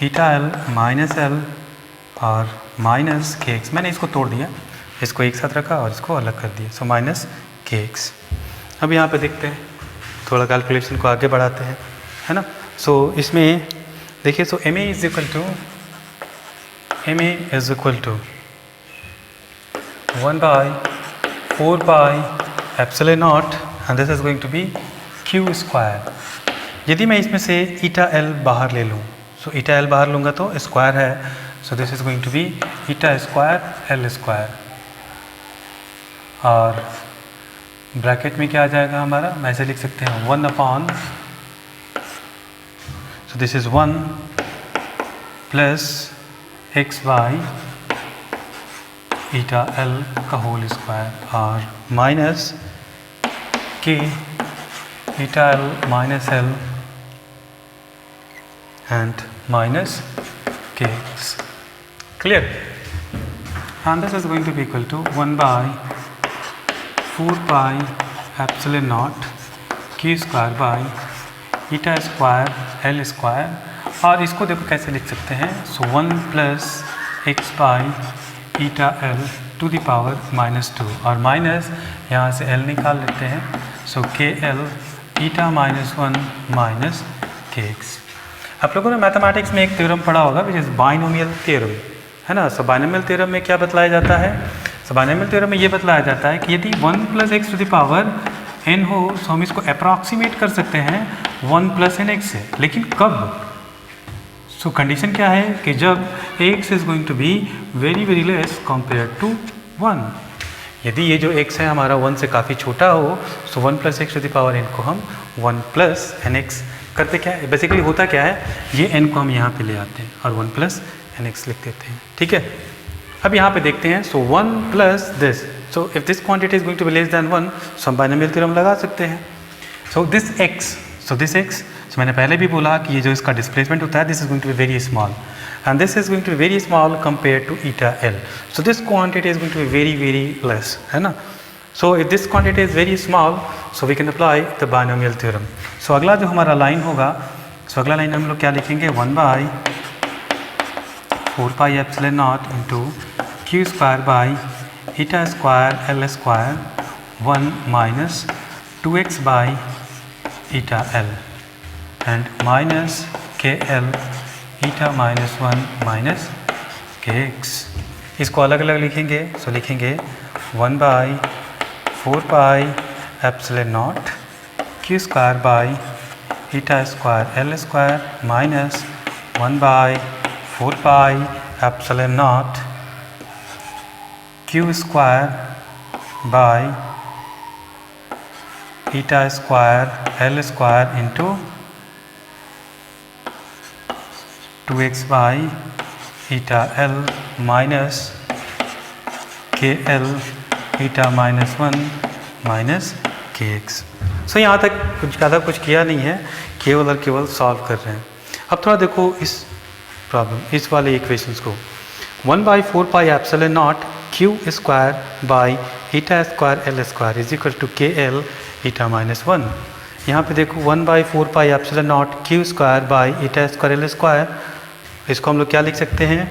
eta L minus L और minus kx. मैंने इसको तोड़ दिया, इसको एक साथ रखा और इसको अलग कर दिया. So minus kx. अब यहाँ पे देखते हैं, थोड़ा कैलकुलेशन को आगे बढ़ाते हैं, है ना. So इसमें देखिए, so ma is equal to 1 by 4 pi epsilon naught and this is going to be Q square. यदि मैं इसमें से eta L बाहर ले लूँ, so eta L बाहर लूँगा तो स्क्वायर है, so this is going to be eta square L square. और ब्रैकेट में क्या आ जाएगा हमारा? मैं ऐसे लिख सकते हैं 1 upon, so this is 1 plus x by eta L का होल स्क्वायर और minus K eta L minus L and minus kx. Clear? And this is going to be equal to 1 by 4 pi epsilon naught q square by eta square l square. और इसको देखो कैसे लिख सकते हैं. So 1 plus x by eta L two the power -2 और minus यहाँ से l निकाल लेते हैं. सो के एल ईटा -1 माइनस के एक्स. आप लोगों ने मैथमेटिक्स में एक थ्योरम पढ़ा होगा विच इज़ बाइनोमियल थ्योरम, है ना. सो बाइनोमियल थ्योरम में क्या बतलाया जाता है? सो बाइनोमियल थ्योरम में ये बतलाया जाता है कि यदि 1 plus x to the power n हो तो हम इसको अप्रॉक्सीमेट कर सकते हैं 1 प्लस एन एक्स से. लेकिन कब? सो कंडीशन क्या है कि जब x is going to be very very less compare to 1. यदि ये जो x है हमारा 1 से काफ़ी छोटा हो so 1 plus x to the power n को हम 1 प्लस एन एक्स करते. क्या है बेसिकली होता क्या है, ये n को हम यहाँ पे ले आते हैं और 1 प्लस एन एक्स लिख देते हैं. ठीक है. अब यहाँ पे देखते हैं. So 1 plus this. So if this quantity is going to be less than 1 so हम बाइनोमियल थ्योरम लगा सकते हैं. So this x, so this x, सो मैंने पहले भी बोला कि ये जो इसका डिस्प्लेसमेंट होता है this is going to be very small and this is going to be very small compare to eta L. So this quantity is going to be very very less, है ना. So if this quantity is very small so we can apply the binomial theorem. सो अगला जो हमारा line होगा, सो अगला line हम लोग क्या लिखेंगे, 1 by 4 pi epsilon not into Q square by eta square L square 1 minus 2x by eta L and minus के एल ईटा -1 माइनस के एक्स. इसको अलग अलग लिखेंगे. सो लिखेंगे 1 by 4 pi epsilon not q square by eta square L square minus 1 by 4 pi epsilon not q square by eta square L square into 2x by eta L minus के L eta -1 minus के x. सो यहाँ तक कुछ ज़्यादा कुछ किया नहीं है, केवल और केवल सॉल्व कर रहे हैं. अब थोड़ा देखो इस प्रॉब्लम, इस वाले इक्वेशंस को. 1 by 4 pi epsilon naught Q square by eta square L square is equal to K L eta -1. यहाँ पे देखो 1 by 4 pi epsilon naught Q square by eta square L square, इसको हम लोग क्या लिख सकते हैं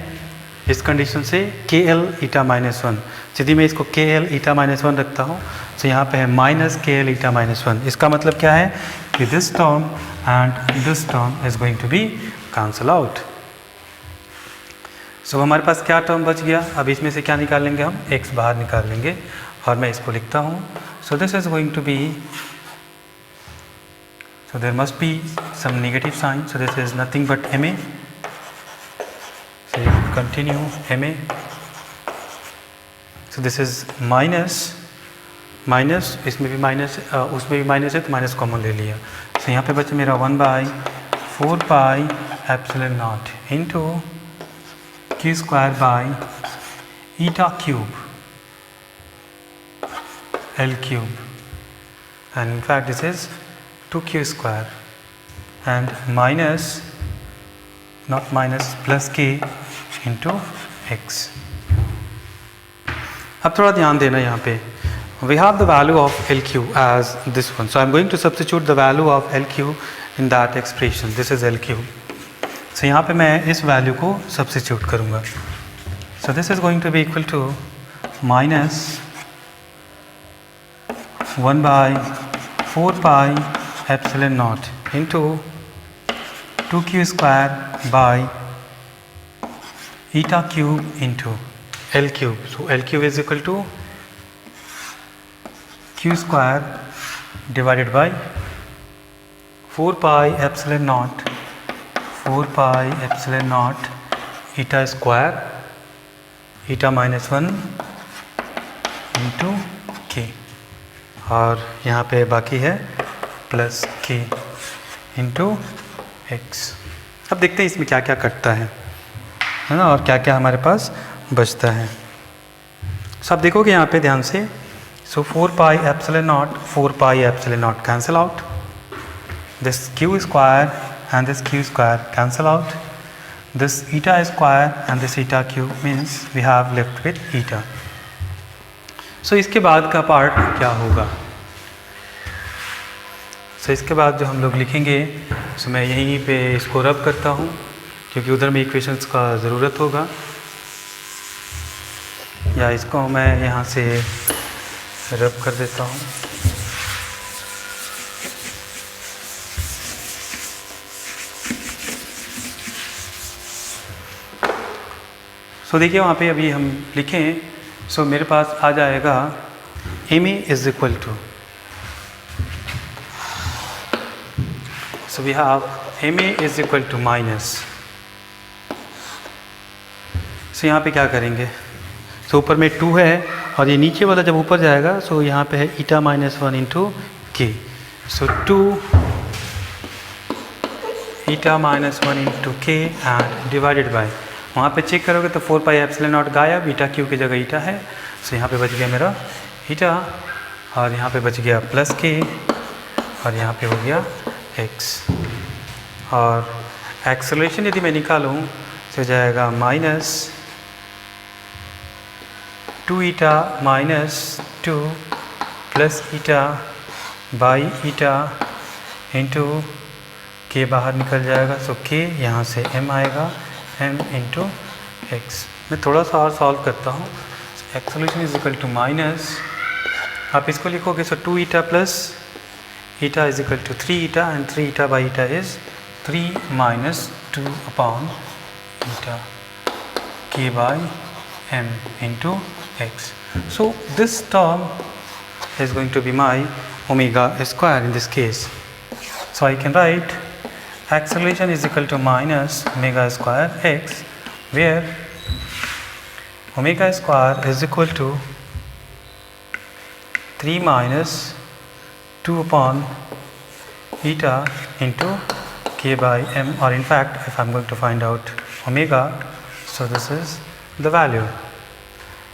इस कंडीशन से, के एल ईटा -1. यदि मैं इसको के एल ईटा -1 रखता हूँ तो यहाँ पे है माइनस के एल ईटा -1. इसका मतलब क्या है कि this term and this term is going to be cancel out. So हमारे पास क्या टर्म बच गया. अब इसमें से क्या निकालेंगे हम, x बाहर निकाल लेंगे और मैं इसको लिखता हूँ. So this is going to be, so there must be some negative sign. So this is nothing but ma. So you continue ma. So this is minus, इसमें भी माइनस, उसमें भी माइनस है तो माइनस कॉमन ले लिया. सो यहाँ पे बचे मेरा 1 by 4 pi epsilon not into Q square by eta cube L cube and in fact this is 2q square and minus, not minus, plus के इंटू एक्स. अब थोड़ा ध्यान देना यहाँ पे. We have the value of LQ as this one. So I am going to substitute the value of LQ in that expression. This is LQ. So यहाँ पे मैं इस value को substitute करूँगा. So this is going to be equal to minus 1 by 4 pi epsilon naught into 2q square by eta cube into L cube. So L cube is equal to q square divided by 4 pi epsilon naught eta square eta -1 into k और यहाँ पे बाकी है plus k into x. अब देखते हैं इसमें क्या क्या कटता है ना, और क्या क्या हमारे पास बचता है. सब देखोगे यहाँ पे ध्यान से. So 4 pi epsilon naught cancel out. This q square and this q square cancel out. this eta square and this eta cube means we have left with eta. So इसके बाद का पार्ट क्या होगा? So इसके बाद जो हम लोग लिखेंगे, so मैं यहीं पे इसको रब करता हूँ क्योंकि उधर में इक्वेशंस का ज़रूरत होगा, या इसको मैं यहाँ से रब कर देता हूँ. सो देखिए वहाँ पे अभी हम लिखें, सो मेरे पास आ जाएगा M A is equal to, so we have M A is equal to minus. So यहाँ पे क्या करेंगे, सो ऊपर में 2 है और ये नीचे वाला जब ऊपर जाएगा सो यहाँ पे है ईटा माइनस 1 इंटू के. सो 2 ईटा माइनस 1 इंटू के एंड डिवाइडेड बाय, वहाँ पे चेक करोगे तो 4 पाई एप्सिलॉन नॉट गायब, ईटा क्यू की जगह ईटा है. सो यहाँ पे बच गया मेरा ईटा और यहाँ पे बच गया प्लस के और यहाँ पे हो गया एक्स. और एक्सेलरेशन यदि मैं निकालूँ तो जाएगा minus 2 eta minus 2 plus eta by eta into के बाहर निकल जाएगा. सो के यहाँ से m आएगा, m इंटू एक्स. मैं थोड़ा सा और सॉल्व करता हूँ. Acceleration is equal to minus, आप इसको लिखोगे so 2 eta plus eta is equal to 3 eta and 3 eta by eta is 3 minus 2 upon eta के by m into x. So this term is going to be my omega square in this case. So I can write acceleration is equal to minus omega square x, where omega square is equal to 3 minus 2 upon eta into k by m, or in fact if I am going to find out omega, so this is the value.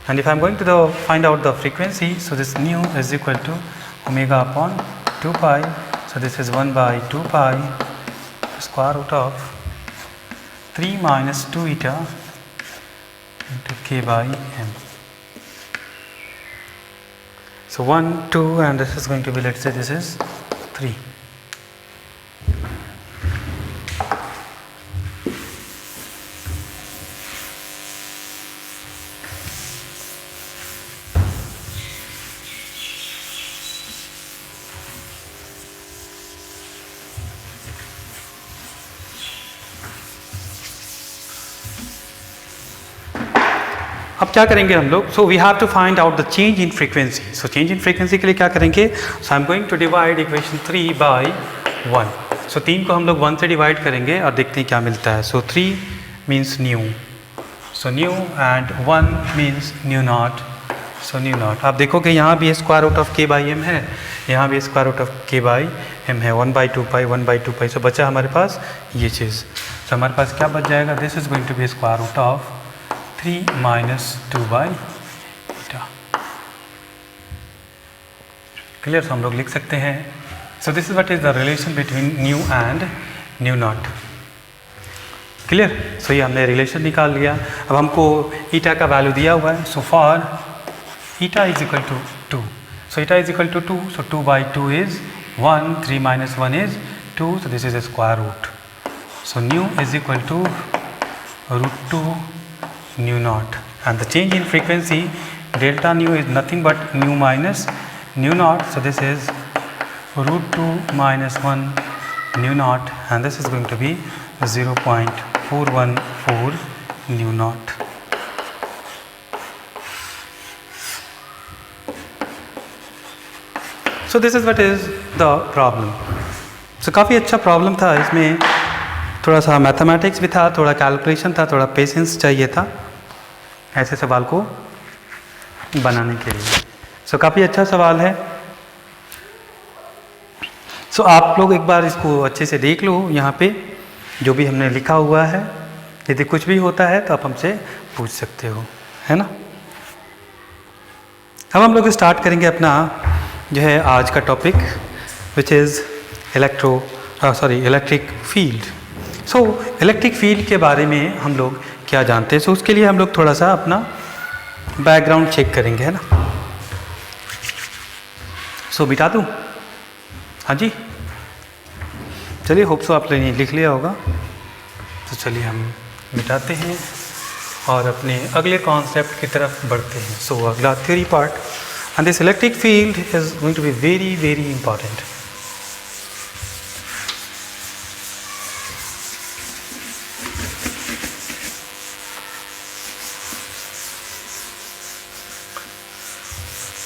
And if I am going to find out the frequency, so this nu is equal to omega upon 2 pi, so this is 1 by 2 pi square root of 3 minus 2 eta into k by m. So 1, 2 and this is going to be, let's say this is 3. अब क्या करेंगे हम लोग, so we have to find out the change in frequency. So change in frequency के लिए क्या करेंगे, so I am going to divide equation 3 by 1. So 3 को हम लोग 1 से डिवाइड करेंगे और देखते हैं क्या मिलता है. सो 3 means new, so new and 1 means new not. So nu not, आप देखोगे यहाँ भी स्क्वायर रूट ऑफ के बाई एम है, यहाँ भी स्क्वायर रूट ऑफ के बाई एम है, 1 बाई 2 पाई 1 बाई 2 पाई. सो बचा हमारे पास ये चीज़. सो हमारे पास क्या बच जाएगा, this is going to be square root of 3 minus 2 by eta. Clear, हम लोग लिख सकते हैं. So this is what is the relation between nu and nu naught. Clear, so ये हमने रिलेशन निकाल लिया. अब हमको ईटा का वैल्यू दिया हुआ है. So for eta is equal to 2, so eta is equal to 2, so 2 by 2 इज 1, 3 minus 1 is 2, so this is a square root. So nu is equal to root 2 nu naught, and the change in frequency delta nu is nothing but nu minus nu naught, so this is root 2 minus 1 nu naught, and this is going to be 0.414 nu naught. So this is what is the problem. So काफ़ी अच्छा problem था, इसमें थोड़ा सा mathematics भी था, थोड़ा calculation था, थोड़ा पेशेंस चाहिए था ऐसे सवाल को बनाने के लिए. सो काफ़ी अच्छा सवाल है. सो आप लोग एक बार इसको अच्छे से देख लो, यहाँ पे जो भी हमने लिखा हुआ है, यदि कुछ भी होता है तो आप हमसे पूछ सकते हो, है ना. अब हम लोग स्टार्ट करेंगे अपना जो है आज का topic, which is electric field. So electric field के बारे में हम लोग क्या जानते हैं, सो उसके लिए हम लोग थोड़ा सा अपना बैकग्राउंड चेक करेंगे, है ना। सो मिटा दूँ? हाँ जी, चलिए, होप सो आप लोगों ने लिख लिया होगा। तो चलिए हम मिटाते हैं और अपने अगले कॉन्सेप्ट की तरफ बढ़ते हैं। सो अगला theory part, and this electric field is going to be very very important.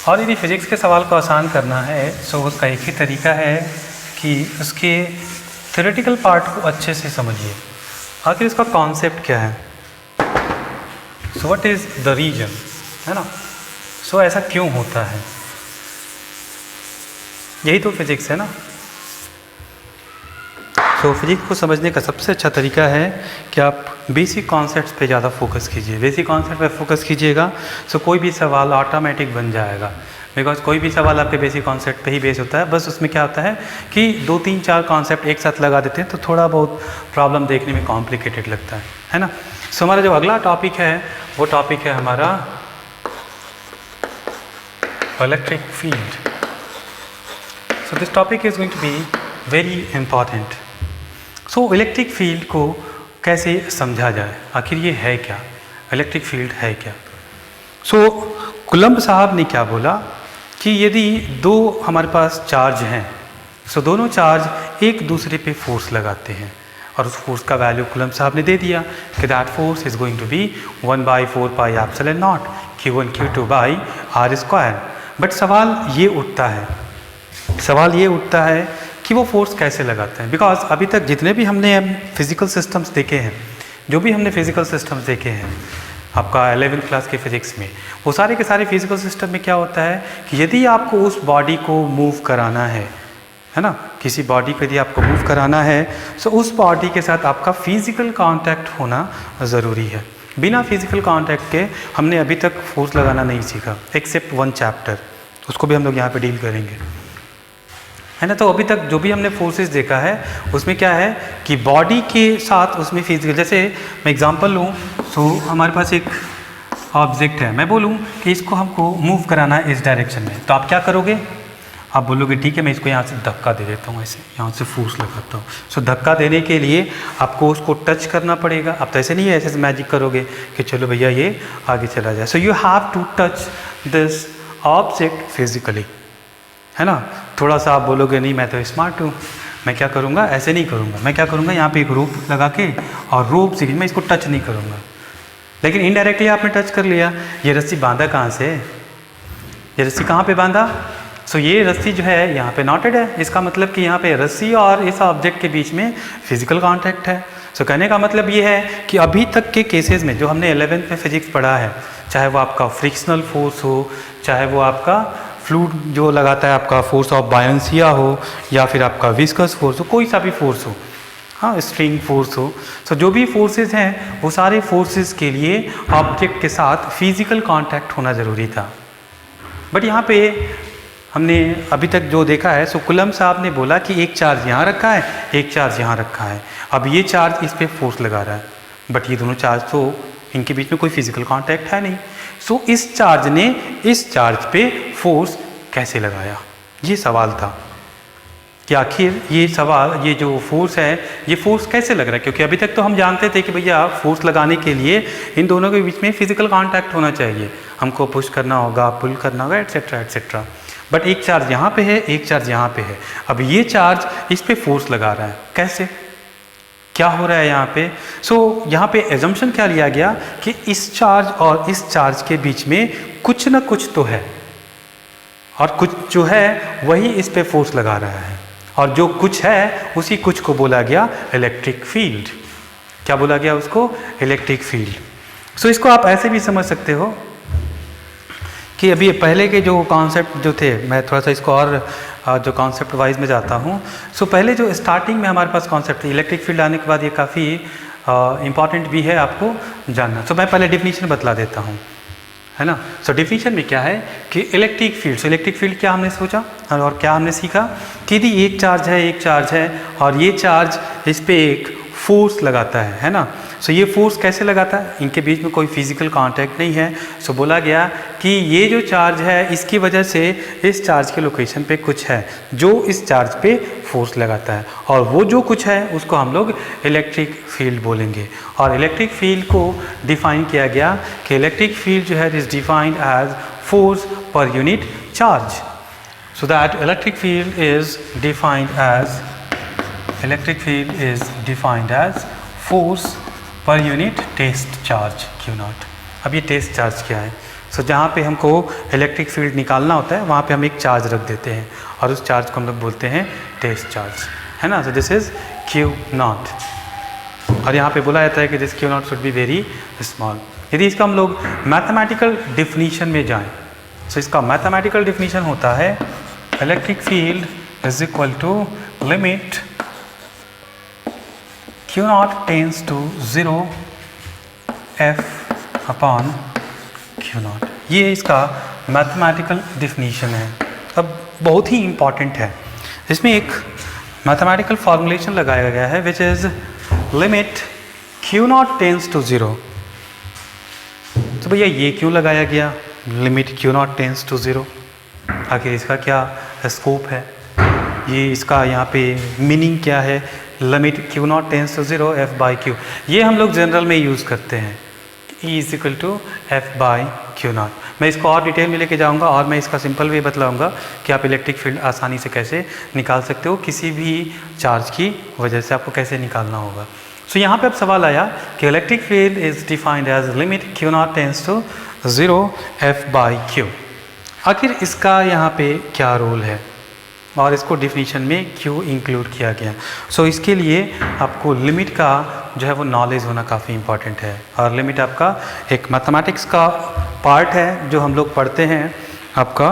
और यदि फिजिक्स के सवाल को आसान करना है सो उसका एक ही तरीका है कि उसके थ्योरेटिकल पार्ट को अच्छे से समझिए, आखिर इसका कॉन्सेप्ट क्या है। So what is the reason, है ना। सो ऐसा क्यों होता है, यही तो फिजिक्स है ना। सो फिजिक्स को समझने का सबसे अच्छा तरीका है कि आप बेसिक कॉन्सेप्ट्स पे ज़्यादा फोकस कीजिए। बेसिक कॉन्सेप्ट पे फोकस कीजिएगा सो कोई भी सवाल ऑटोमेटिक बन जाएगा, बिकॉज कोई भी सवाल आपके बेसिक कॉन्सेप्ट पे ही बेस होता है। बस उसमें क्या होता है कि 2 3 4 कॉन्सेप्ट एक साथ लगा देते हैं तो थोड़ा बहुत प्रॉब्लम देखने में कॉम्प्लिकेटेड लगता है ना। सो हमारा जो अगला टॉपिक है वो टॉपिक है हमारा electric field. So this topic is going to be very important. So electric field को कैसे समझा जाए, आखिर ये है क्या, इलेक्ट्रिक फील्ड है क्या। सो कूलम्ब साहब ने क्या बोला कि यदि 2 हमारे पास चार्ज हैं सो दोनों चार्ज एक दूसरे पे फोर्स लगाते हैं और उस फोर्स का वैल्यू कूलम्ब साहब ने दे दिया कि that force is going to be 1/4 pi epsilon naught Q1 Q2 by r²। But सवाल ये उठता है कि वो फोर्स कैसे लगाते हैं, बिकॉज अभी तक जितने भी हमने फिजिकल सिस्टम्स देखे हैं, जो भी हमने फिजिकल सिस्टम्स देखे हैं आपका 11th क्लास के फिजिक्स में, वो सारे के सारे फिजिकल सिस्टम में क्या होता है कि यदि आपको उस बॉडी को मूव कराना है ना, किसी बॉडी को यदि आपको मूव कराना है तो उस बॉडी के साथ आपका फिजिकल कांटेक्ट होना ज़रूरी है। बिना फिजिकल कांटेक्ट के हमने अभी तक फोर्स लगाना नहीं सीखा, एक्सेप्ट 1 चैप्टर, उसको भी हम लोग यहाँ पे डील करेंगे, है ना। तो अभी तक जो भी हमने फोर्सेस देखा है उसमें क्या है कि बॉडी के साथ उसमें फिजिकल, जैसे मैं एग्जांपल लूँ तो हमारे पास एक ऑब्जेक्ट है, मैं बोलूँ कि इसको हमको मूव कराना है इस डायरेक्शन में, तो आप क्या करोगे, आप बोलोगे ठीक है मैं इसको यहाँ से धक्का दे देता हूँ, ऐसे यहाँ से फोर्स लगाता हूँ। सो धक्का देने के लिए आपको उसको टच करना पड़ेगा। आप तो ऐसे नहीं है ऐसे मैजिक करोगे कि चलो भैया ये आगे चला जाए। So you have to touch this object physically, है ना। थोड़ा सा आप बोलोगे नहीं मैं तो स्मार्ट हूँ, मैं क्या करूँगा, ऐसे नहीं करूँगा, मैं क्या करूँगा यहाँ पे एक रोप लगा के और रोप से मैं इसको टच नहीं करूँगा, लेकिन इनडायरेक्टली आपने टच कर लिया। ये रस्सी बांधा कहाँ से, ये रस्सी कहाँ पे बांधा, सो ये रस्सी जो है यहाँ पे नॉटेड है, इसका मतलब कि यहाँ पे रस्सी और इस ऑब्जेक्ट के बीच में फिजिकल कॉन्टैक्ट है। सो कहने का मतलब ये है कि अभी तक के केसेस में जो हमने 11th में फिजिक्स पढ़ा है, चाहे वो आपका फ्रिक्शनल फोर्स हो, चाहे वो आपका फ्लूइड जो लगाता है आपका फोर्स ऑफ बायंसिया हो, या फिर आपका विस्कस फोर्स हो, कोई सा भी फोर्स हो, हाँ स्ट्रिंग फोर्स हो, सो जो भी फोर्सेस हैं वो सारे फोर्सेस के लिए ऑब्जेक्ट के साथ फिजिकल कांटेक्ट होना ज़रूरी था। बट यहाँ पे हमने अभी तक जो देखा है, सो कूलम्ब साहब ने बोला कि एक चार्ज यहाँ रखा है, एक चार्ज यहाँ रखा है, अब ये चार्ज इस पर फोर्स लगा रहा है, बट ये दोनों चार्ज तो इनके बीच में कोई फिजिकल कांटेक्ट है नहीं। सो इस चार्ज ने इस चार्ज पे फोर्स कैसे लगाया, ये सवाल था कि आखिर ये जो फोर्स है ये फोर्स कैसे लग रहा है, क्योंकि अभी तक तो हम जानते थे कि भैया फोर्स लगाने के लिए इन दोनों के बीच में फिजिकल कांटेक्ट होना चाहिए, हमको पुश करना होगा, पुल करना होगा, एट्सेट्रा एट्सेट्रा। बट एक चार्ज यहाँ पे है, एक चार्ज यहाँ पे है, अब ये चार्ज इस पे फोर्स लगा रहा है, कैसे, क्या हो रहा है यहाँ पे। सो यहाँ पे एजम्पशन क्या लिया गया कि इस चार्ज और इस चार्ज के बीच में कुछ ना कुछ तो है, और कुछ जो है वही इस पे फोर्स लगा रहा है, और जो कुछ है उसी कुछ को बोला गया इलेक्ट्रिक फील्ड। क्या बोला गया उसको, इलेक्ट्रिक फील्ड। सो इसको आप ऐसे भी समझ सकते हो कि अभी पहले के जो कॉन्सेप्ट जो थे, मैं थोड़ा सा इसको और जो कॉन्सेप्ट वाइज में जाता हूँ। सो पहले जो स्टार्टिंग में हमारे पास कॉन्सेप्ट थी, इलेक्ट्रिक फील्ड आने के बाद ये काफ़ी इंपॉर्टेंट भी है आपको जानना। सो मैं पहले डिफिनीशन बतला देता हूँ, है ना। सो डिफिनीशन में क्या है कि इलेक्ट्रिक फील्ड, सो इलेक्ट्रिक फील्ड क्या हमने सोचा और क्या हमने सीखा कि यदि एक चार्ज है और ये चार्ज इस पर एक फोर्स लगाता है ना। सो ये फोर्स कैसे लगाता है, इनके बीच में कोई फिजिकल कांटेक्ट नहीं है। सो बोला गया कि ये जो चार्ज है इसकी वजह से इस चार्ज के लोकेशन पे कुछ है जो इस चार्ज पे फोर्स लगाता है, और वो जो कुछ है उसको हम लोग इलेक्ट्रिक फील्ड बोलेंगे। और इलेक्ट्रिक फील्ड को डिफाइन किया गया कि इलेक्ट्रिक फील्ड जो है is defined as force per unit charge. So that electric field is defined as force per unit test charge Q0। अब ये टेस्ट चार्ज क्या है? सो जहाँ पे हमको इलेक्ट्रिक फील्ड निकालना होता है वहाँ पे हम एक चार्ज रख देते हैं और उस चार्ज को हम लोग बोलते हैं टेस्ट चार्ज, है ना। सो दिस इज Q0, और यहाँ पे बोला जाता है कि this Q0 should be very small. यदि इसका हम लोग मैथमेटिकल डिफिनीशन में जाएं, सो इसका मैथमेटिकल डिफिनीशन होता है electric field is equal to limit Q0 tends to 0 F upon Q0। ये इसका मैथमेटिकल डिफिनीशन है। अब बहुत ही इम्पॉर्टेंट है, इसमें एक मैथमेटिकल फॉर्मूलेशन लगाया गया है which is limit Q0 tends to 0। तो भैया ये क्यों लगाया गया लिमिट Q0 टेंस टू 0? आखिर इसका क्या स्कोप है, ये इसका यहाँ पे मीनिंग क्या है? Limit Q0 tends to 0 F by Q, ये हम लोग जनरल में यूज़ करते हैं, E is equal to F by Q0। मैं इसको और डिटेल में लेके जाऊंगा और मैं इसका सिंपल वे बतलाऊंगा कि आप इलेक्ट्रिक फील्ड आसानी से कैसे निकाल सकते हो, किसी भी चार्ज की वजह से आपको कैसे निकालना होगा। सो यहाँ पे अब सवाल आया कि electric field is defined as limit Q0 tends to 0 F by Q। आखिर इसका यहाँ पे क्या रोल है और इसको डिफिनीशन में क्यों इंक्लूड किया गया? सो इसके लिए आपको लिमिट का जो है वो नॉलेज होना काफ़ी इंपॉर्टेंट है, और लिमिट आपका एक मैथमेटिक्स का पार्ट है जो हम लोग पढ़ते हैं आपका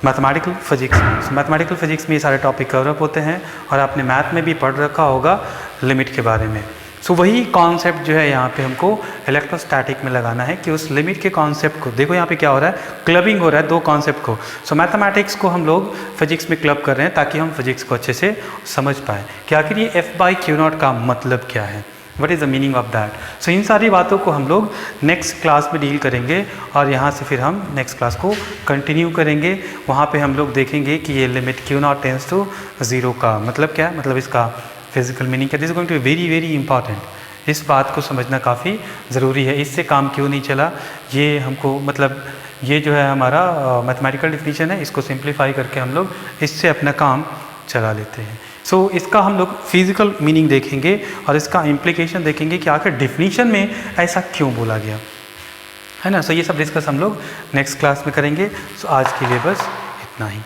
मैथमेटिकल फिजिक्स में। मैथमेटिकल फिजिक्स में ये सारे टॉपिक कवर अप होते हैं और आपने मैथ में भी पढ़ रखा होगा लिमिट के बारे में। सो वही कॉन्सेप्ट जो है यहाँ पे हमको इलेक्ट्रोस्टैटिक में लगाना है कि उस लिमिट के कॉन्सेप्ट को, देखो यहाँ पे क्या हो रहा है, क्लबिंग हो रहा है दो कॉन्सेप्ट को। सो मैथमेटिक्स को हम लोग फिजिक्स में क्लब कर रहे हैं ताकि हम फिजिक्स को अच्छे से समझ पाएँ कि आखिर ये F बाई Q0 का मतलब क्या है, what is the meaning of that. So इन सारी बातों को हम लोग नेक्स्ट क्लास में डील करेंगे, और यहाँ से फिर हम नेक्स्ट क्लास को कंटिन्यू करेंगे। वहाँ पे हम लोग देखेंगे कि ये लिमिट Q0 टेंस टू 0 का मतलब क्या है, मतलब इसका फिजिकल मीनिंग क्या। This is going to be very very important. इस बात को समझना काफ़ी ज़रूरी है। इससे काम क्यों नहीं चला, ये हमको मतलब ये जो है हमारा मैथमेटिकल डिफिनीशन है, इसको सिंप्लीफाई करके हम लोग इससे अपना काम चला लेते हैं। सो इसका हम लोग फिजिकल मीनिंग देखेंगे और इसका इम्प्लीकेशन देखेंगे कि आखिर डिफिनीशन में ऐसा क्यों बोला गया, है ना। सो ये सब डिस्कस हम लोग नेक्स्ट क्लास में करेंगे। सो आज के लिए बस इतना ही।